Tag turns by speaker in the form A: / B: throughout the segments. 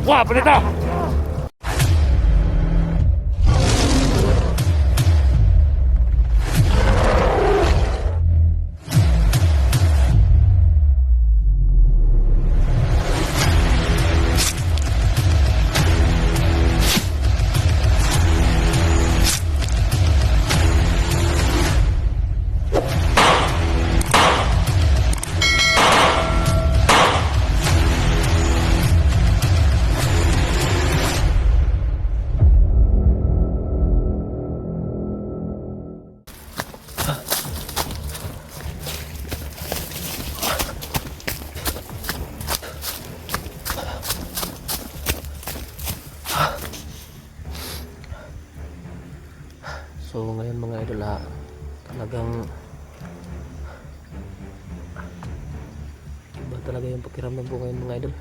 A: Wah, pendeta! So ngayon mga idol talagang iba talaga yung pakiramdam ko ngayon mga idol.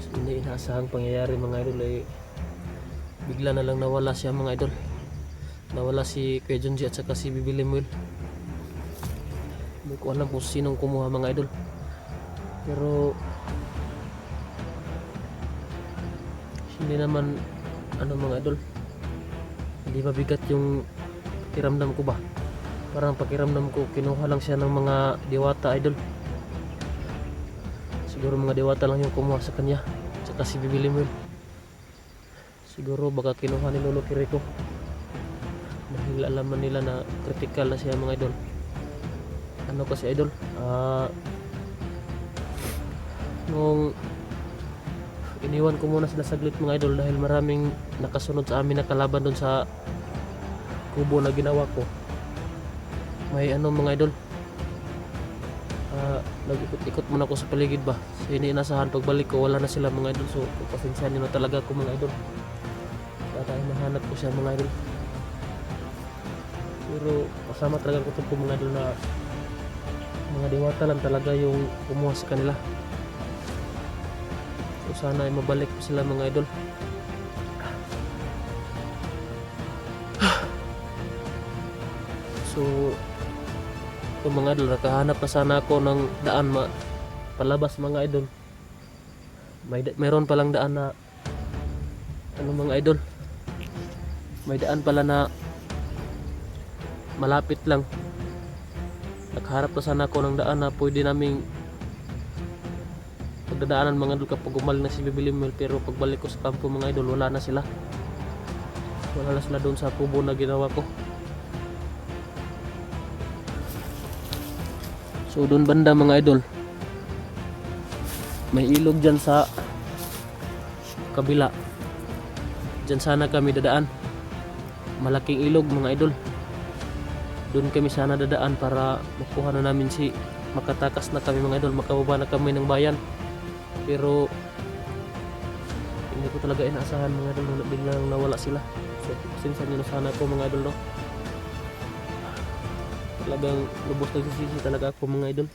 A: So, hindi inaasahang pangyayari mga idol bigla na lang nawala siya mga idol. Nawala si Kuya Junji at saka si Bibi Lemuel. Hindi ko alam kung sinong kumuha mga idol, pero hindi naman mga idol, hindi mabigat yung pakiramdam ko ba. Parang pakiramdam ko kinuha lang siya ng mga diwata idol. Siguro mga diwata lang yung kumuha sa kanya, tsaka si Bibi Lemuel. Siguro baka kinuha ni Lolo Kiriko dahil alaman nila na critical na siya mga idol. Ano kasi idol, nung iniwan ko muna sila saglit mga idol dahil maraming nakasunod sa amin na kalaban doon sa kubo na ginawa ko. May mga idol, nag-ikot-ikot muna ako sa paligid ba. So iniinasahan pagbalik ko wala na sila mga idol. So pasensyahan nyo na talaga ako mga idol, dahil nahanap ko siya mga idol. Pero kasama talaga ko ito mga idol na mga diwata lang talaga yung kumuha sa kanila. So sana ay mabalik po sila mga idol. So ito mga idol, nakahanap na sana ako ng daan palabas mga idol. Mayroon palang daan na mga idol, may daan pala na malapit lang. Nakaharap na sana ako ng daan na pwede naming pagdadaanan mga idol kapag umaling na si Bibi Lemuel. Pero pagbalik ko sa kampo mga idol, wala na sila doon sa kubo na ginawa ko. So doon banda mga idol, may ilog dyan sa kabila. Dyan sana kami dadaan, malaking ilog mga idol. Doon kami sana dadaan para makuha na namin makatakas na kami mga idol, makababa na kami ng bayan. Pero hindi ko talaga inaasahan mga idol na biglang nawala sila. So pasensya nyo na sana ako mga idol, no? Talagang lubos nagsisisi talaga ako mga idol,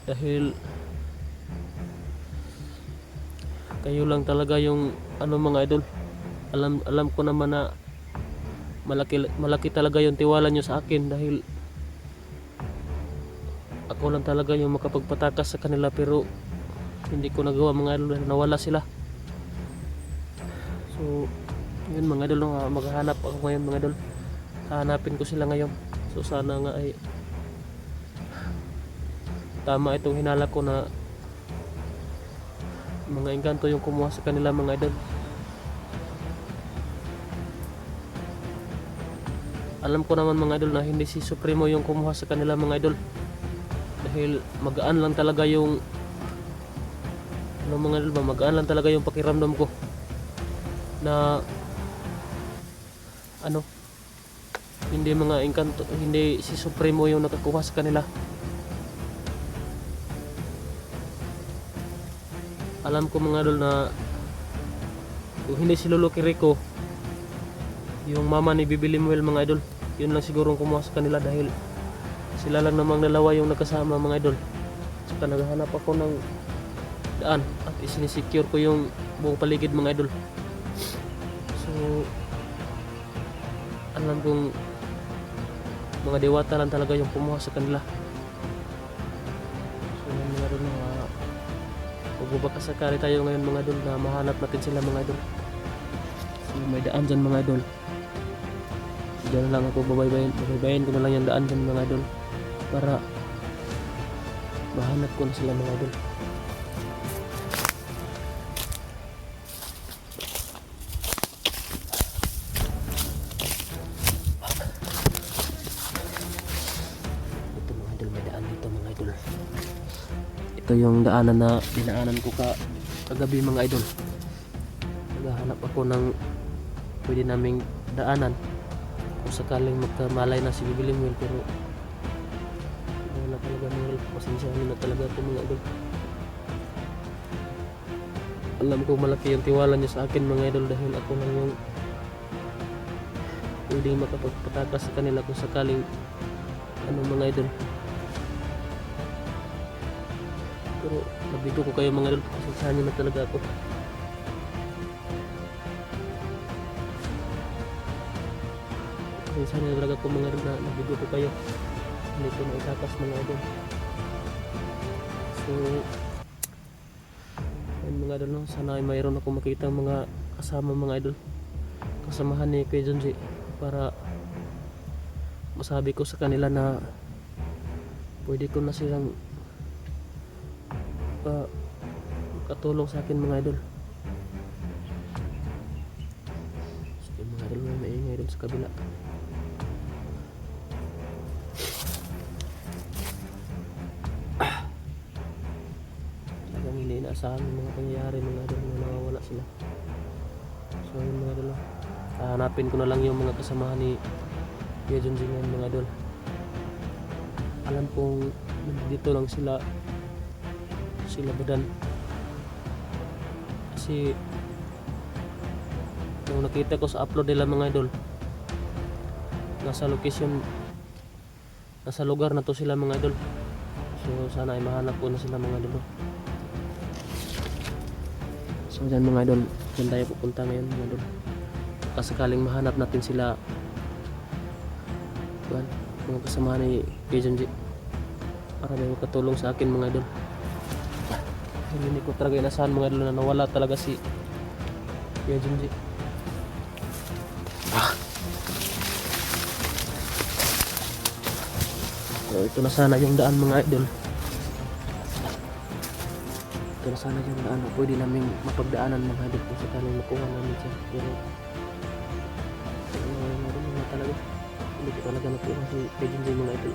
A: dahil kayo lang talaga yung mga idol. Alam ko naman na malaki talaga yung tiwala nyo sa akin, dahil ako lang talaga yung makapagpatakas sa kanila. Pero hindi ko nagawa mga idol dahil nawala sila. So yun mga idol, maghahanap ako ngayon mga idol. Hahanapin ko sila ngayon. So sana nga ay tama itong hinala ko na mga engkanto yung kumuha sa kanila mga idol. Alam ko naman mga idol na hindi si Supremo yung kumuha sa kanila mga idol, dahil magaan lang talaga yung mga idol ba, magaan lang talaga yung pakiramdam ko na hindi mga engkanto, hindi si Supremo yung nakakuha sa kanila. Alam ko mga idol na kung hindi si Lolo Kiriko, yung mama ni Bibi Lemuel mga idol, yun lang siguro ang kumuha sa kanila dahil sila lang namang dalawa yung nakasama mga idol. Saka naghahanap ako ng daan at isinisecure ko yung buong paligid mga idol. So alam kong mga diwata lang talaga yung kumuha sa kanila. So yun mga idol, magbabakasakali tayo ngayon mga idol na mahanap natin sila mga idol. So may daan dyan mga idol. Diyan lang ako babaybayin ko na lang yung daan dyan mga idol para mahanap ko na sila mga idol. Ito mga idol, may daan dito mga idol. Ito yung daanan na dinaanan ko kagabi mga idol. Naghahanap ako ng pwede naming daanan kung sakaling magkamalay na si Bibiling Will, pero wala talaga mga idol. Pasensyahan na talaga ako mga idol. Alam ko malaki yung tiwala niyo sa akin mga idol dahil ako lang yung pwedeng makapagpatakas sa kanila kung sakaling mga idol. Pero nabigo ko kayo mga idol, pasensyahan niyo na talaga ako. Pasensyahan niyo na talaga ako mga idol na nabigo ko kayo. Hindi ko naitakas mga idol. So ayun mga idol, sana ay mayroon ako makita mga kasama mga idol, kasamahan ni Kuya Junji, para masabi ko sa kanila na pwede ko na silang katulong sa akin mga idol. So mga idol, may maingay doon sa kabila. Talagang hindi inaasahan yung mga pangyayari mga idol na nawawala sila. So yun mga idol, hanapin ko na lang yung mga kasamahan ni Kuya Junji ngayon mga idol. Alam kong dito lang sila Badan, kasi nung nakita ko sa upload nila mga idol, nasa lugar na to sila mga idol. So sana ay mahanap ko na sila mga idol. So dyan mga idol, dyan tayo pupunta ngayon mga idol, kasakaling mahanap natin sila mga kasama ni Kuya Junji para may makatulong sa akin mga idol. Hindi ko talaga inasahan mga idol na nawala talaga si Kuya Junji. So ito na sana yung daan mga idol. Ito na sana yung daan na pwede namin mapagdaanan mga idol kung sakaling makuha namin siya. Pero talaga hindi ko talaga nakuha si Kuya Junji mga idol.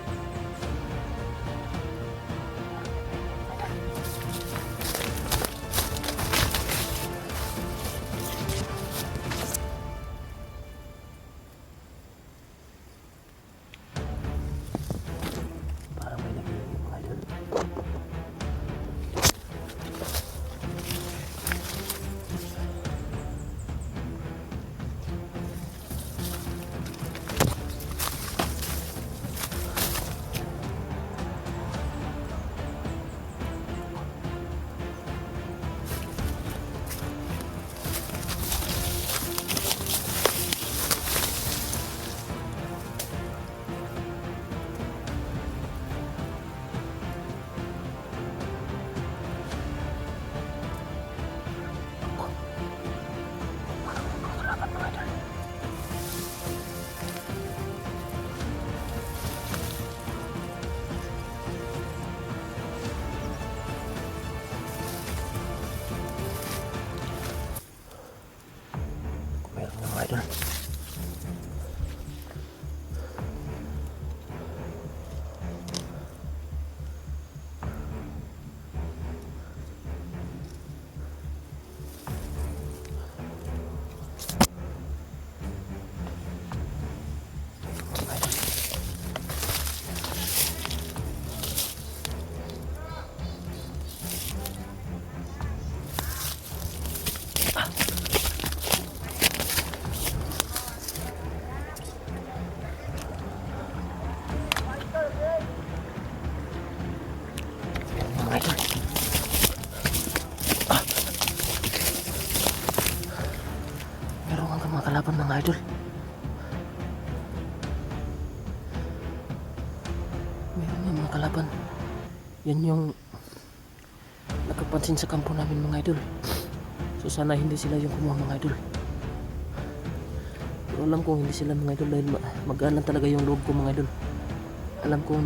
A: kalaban. Yan yung nakapansin sa kampo namin mga idol. So sana hindi sila yung kumuha mga idol. Pero alam kong hindi sila mga idol dahil magaan lang talaga yung loob ko mga idol. Alam ko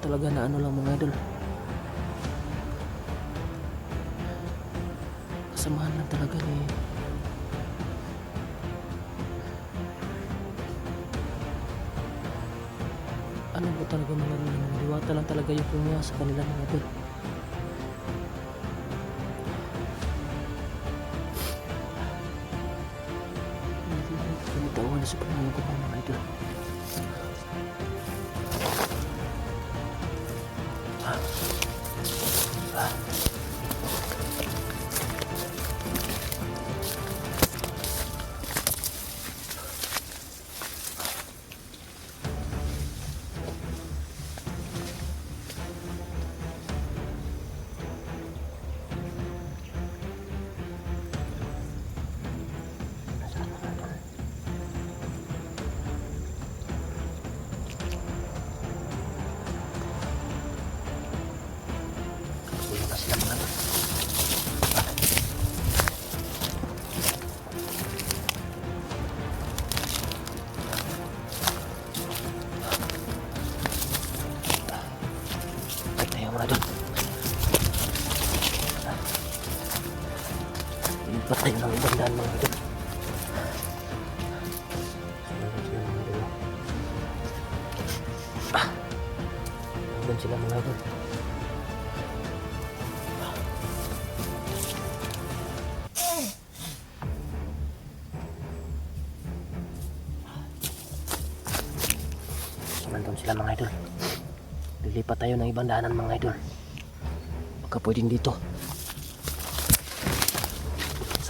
A: talaga na ano lang mga idol. Kasamahan lang talaga ni ano po talaga mga diwata lang talaga yung kumuha sa kanila mga idol. Binitawan na sa pangalan ko mga idol. Patay ng ibang daan mga idol. Nandun sila mga idol. Nandun sila mga idol. Lilipat tayo ng ibang daanan mga idol. Baka pwedeng dito.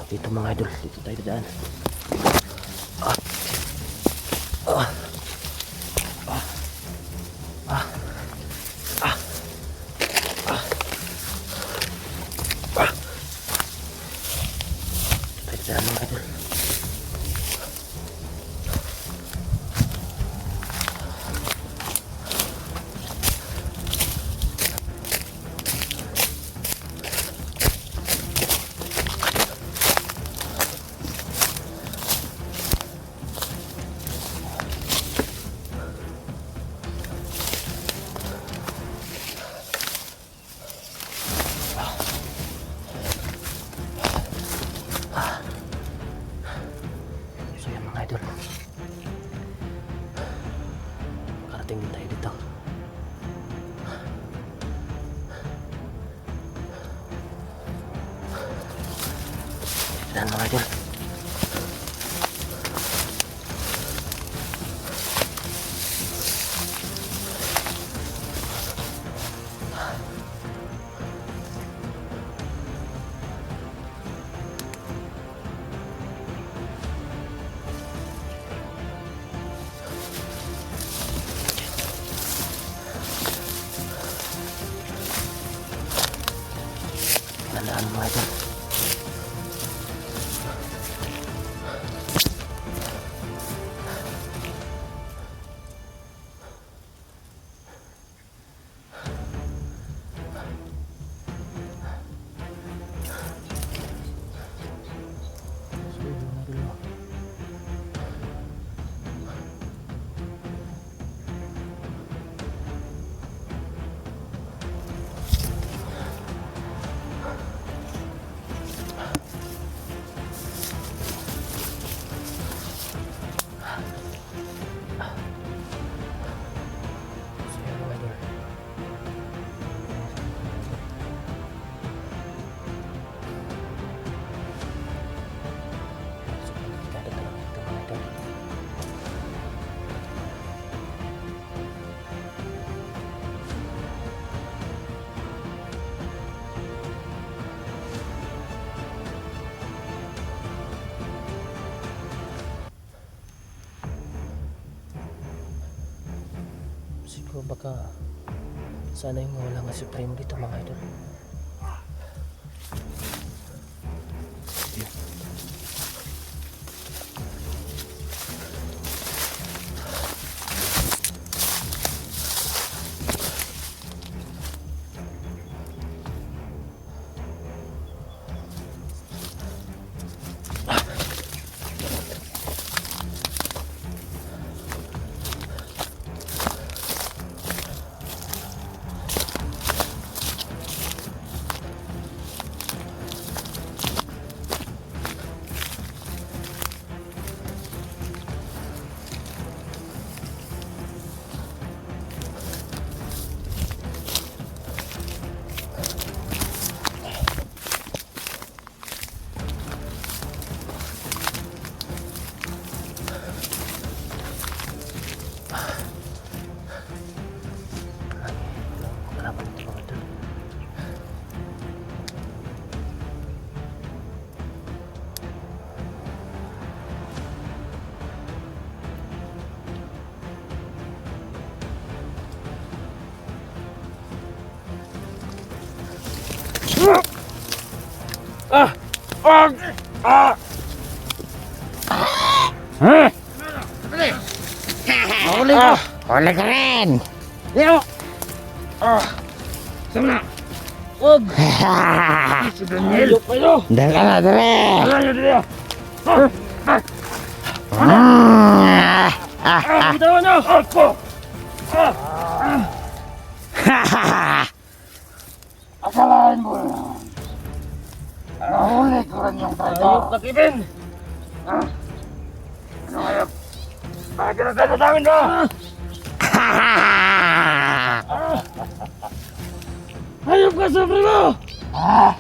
A: Dito mga idol, dito tayo dadaan. Dito tayo dadaan mga idol. Makarating din tayo dito. Dan mga idol. Tandaan mga idol. Siguro baka sana yung wala nga Supreme dito mga idol.
B: Huli ko! Huli ka rin! Yo! Sama na!
A: Wag!
B: Si Daniel!
A: Ayok kayo!
B: Dali ka na, dali!
A: Wala nyo dito! Bitawan nyo!
B: Akalain mo lang. Nahuli ko rin yung
A: Ayok
B: traidor.
A: na Kevin!
B: Ano ngayon? Bakit ka nagkano sa amin ba?
A: Ayok ka sa primo!
B: Ah!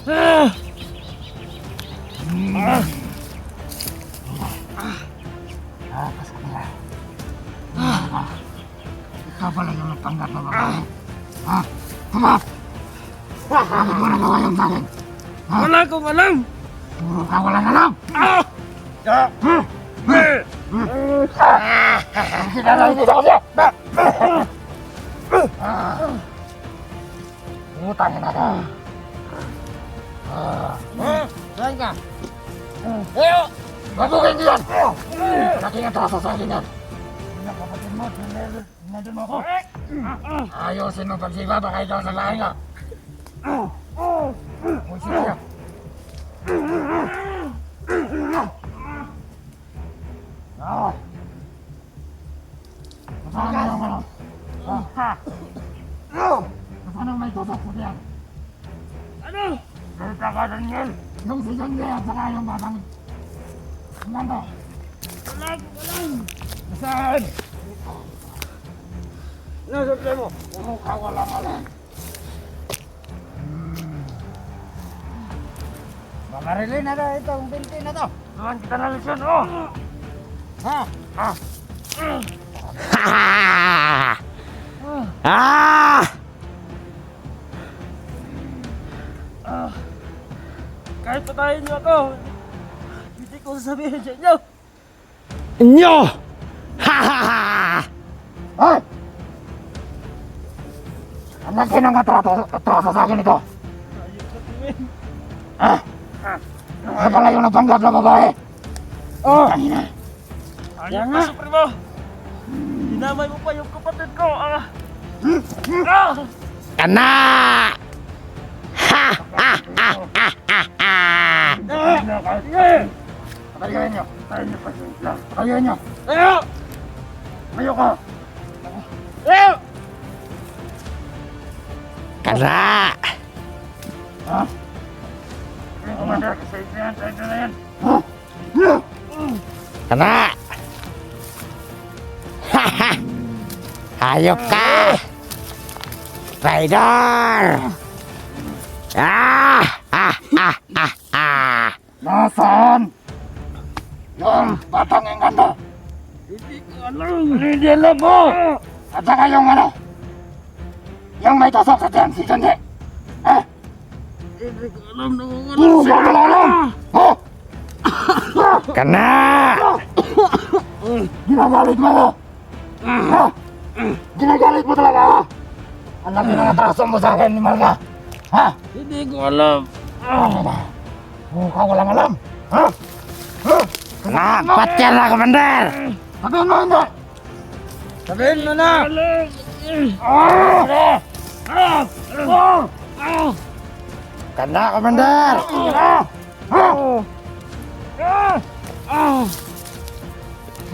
B: Paskabila. Ikaw pala yung nagpanggap na babae. Tumap! Bakit mo nagawa yung bakit?
A: Wala akong alam!
B: Puro ka walang alam! Sinalain mo sa kanya! Utangin na ka!
A: Saan ka?
B: Babugin niyo yan! Malaking atraso sa akin yan! Kapatid mo, nandun mo ako! Ayusin mo pagsiba, baka ikaw sa lahi nga! Uysip siya! Paano yung ano? Paano may tutok ko diyan?
A: Ano?
B: Salita ka, Daniel! Yung si Daniel at saka yung batang... Nando!
A: Wala akong alam!
B: Saan?
A: Nasa primo!
B: Puro ka walang alam! Makarilin na daw itong binti na to! Tuhan kita na lesyon, oh! Ha? Ha?
A: Kahit patayin niyo ako, hindi ko sasabihin sa inyo!
B: Inyo! Hoy! Ano kinangatraso sa akin ito?
A: Ayok na Kevin!
B: Ano pala yung napanggap na babae?
A: Oh!
B: Kanina!
A: Ayok ka sa primo! Dinamay mo pa yung kapatid ko!
B: Kana! Patayin nyo! Patayin nyo pa siya! Patayin nyo!
A: Ayaw!
B: Mayo ka!
A: Ayaw!
B: Kana! Ha? Commander, kasi yan, tayo na yan! Kana! Hayop ka! Traidor! Nasaan? Yung batang yung ganda!
A: Hindi ko alam!
B: Hindi alam mo! At saka yung ano? Yung may tusok sa tiyan, si Sandi!
A: Hindi ko alam na kung ano!
B: Hindi mo alam! Oh! Kana! Ginagalit mo ako! Ha? Ginagalit mo talaga ako! Ang laki ng atraso mo sa akin, ni Marga! Ha?
A: Hindi ko alam!
B: Ano ba? Mukha walang alam! Ha? Kana! Patyan na, Commander! Sabihin mo hindi! Sabihin mo na! Kana, Commander!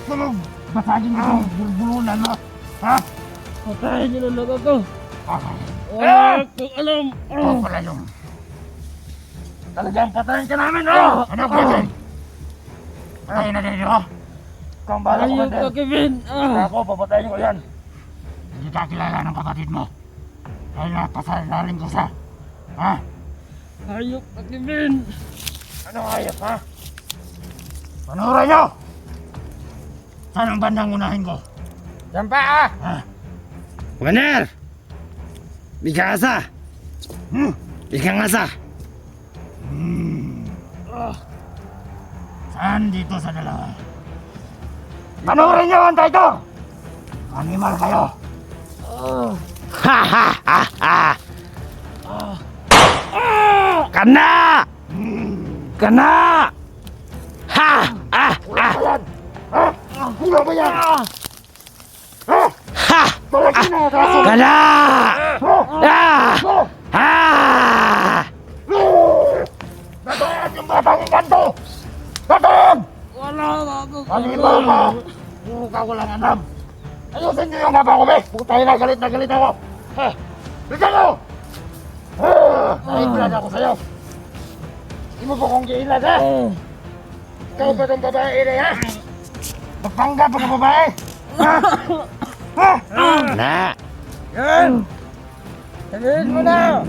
B: Gusto mo basagin mo itong bulbulunan mo? Ha?
A: Patayin niyo na lang ako!
B: Okay.
A: Wala akong alam!
B: Ito pala yung... Talagang patayin ka namin, oh! Ano, Kevin? Patayin na din ito. Kung bala ko,
A: Ayok ka
B: Commander.
A: Kevin!
B: Ako, papatayin ko yan. Hindi ka kilala ng kapatid mo. Dahil napasalalin ko sa... Ha?
A: Ayok ka Kevin!
B: Ano ayos, ha? Panuran nyo! Saan ang bandang unahin ko? Diyan pa, ah! Ha? Commander! Bigasa! Bigasa! Saan dito sa dalawa? Panurin nyo ang tayo! Animal kayo! Ha ha ha ha! Kana! ka na! Ha! Ah! Ah!
C: Yan! Ha? Sino ba yan? Ha?
B: Ha!
C: Talaga na kaso!
B: Ka na!
C: Ha?
B: Ah!
C: Ha?
B: Ha!
C: Bataan yung batang ikanto! Bataan!
B: Wala na ako.
C: Palibaw ka! Puro ka walang alam! Ayusin niyo yung mapa ko, be! Putay na galit ako! Ha? Bisa mo! Nahiglan ako sa'yo! Hindi mo po kong giilan, ha? Ikaw ba itong babae na, ha? Magpanggap ka babae! Ha? Ha?
B: Na!
C: Yan! Sabihin mo na!